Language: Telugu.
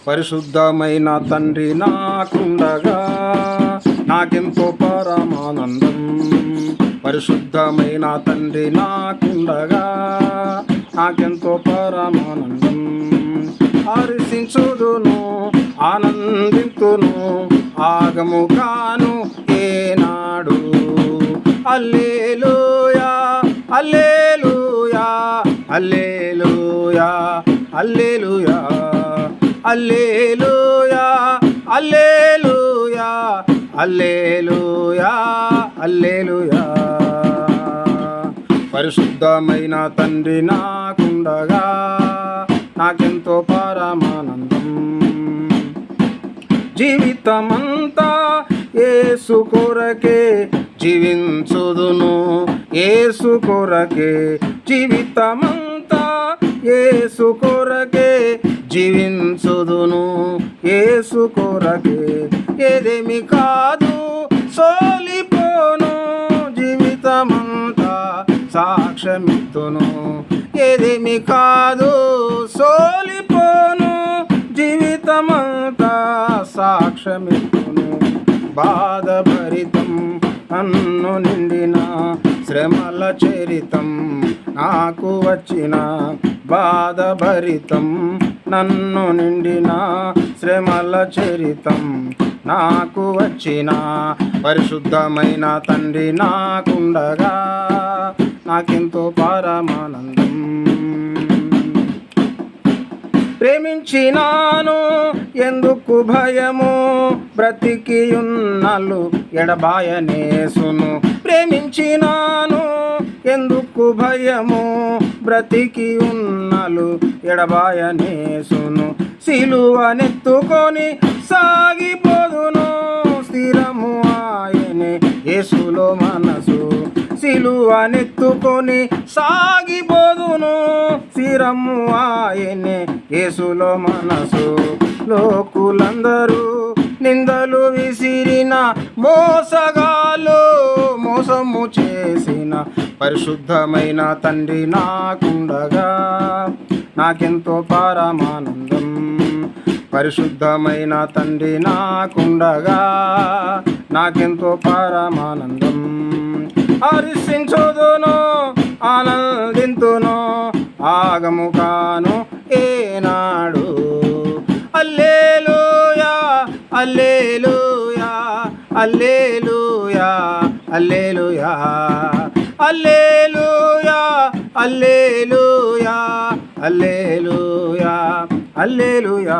పరిశుద్ధమైన తండ్రి నాకుండగా నాకెంతో పరమానందం. పరిశుద్ధమైన తండ్రి నాకుండగా నాకెంతో పరమానందం. హర్షించుదును, ఆనందింతును, ఆగము కాను ఏనాడు. హల్లెలూయా హల్లెలూయా హల్లెలూయా హల్లెలూయా హల్లెలూయా హల్లెలూయా హల్లెలూయా హల్లెలూయా. పరిశుద్ధమైన తండ్రి నాకుండగా నాకెంతో పరమానందం. జీవితమంతా యేసు కొరకే జీవించుదును, యేసు కొరకే జీవితమంతా యేసు కొరకే జీవించుదును, యేసు కొరకే. ఏదేమి కాదు సోలిపోను, జీవితమంతా సాక్ష్యమిత్తును. ఏదేమి కాదు సోలిపోను, జీవితమంతా సాక్ష్యమిత్తును. బాధభరితం నన్ను నిండిన శ్రమల చరితం నాకు వచ్చిన, బాధభరితం నన్ను నిండిన శ్రమల చరితం నాకు వచ్చిన. పరిశుద్ధమైన తండ్రి నాకుండగా నాకెంతో పరమానందం. ప్రేమించినాను ఎందుకు భయము, బ్రతికి ఉన్నలు ఎడబాయనేసును. ప్రేమించినాను ఎందుకు భయము, బ్రతికి ఉన్నలు ఎడబాయనేసును. సిలువనెత్తుకొని సాగిపోదును, స్థిరము ఆయనే యేసులో మనసు. సిలువనెత్తుకొని సాగిపోదును, స్థిరము ఆయనే యేసులో మనసు. లోకులందరూ నిందలు విసిరిన, మోసగాలు మోసము చేసిన, పరిశుద్ధమైన తండ్రి నాకుండగా నాకెంతో పరమానందం. పరిశుద్ధమైన తండ్రి నాకుండగా నాకెంతో పరమానందం. హర్షించుదును, ఆనందింతును, ఆగము కాను ఏనాడు. హల్లెలూయా హల్లెలూయా హల్లెలూయా హల్లెలూయా హల్లెలూయా హల్లెలూయా హల్లెలూయా హల్లెలూయా.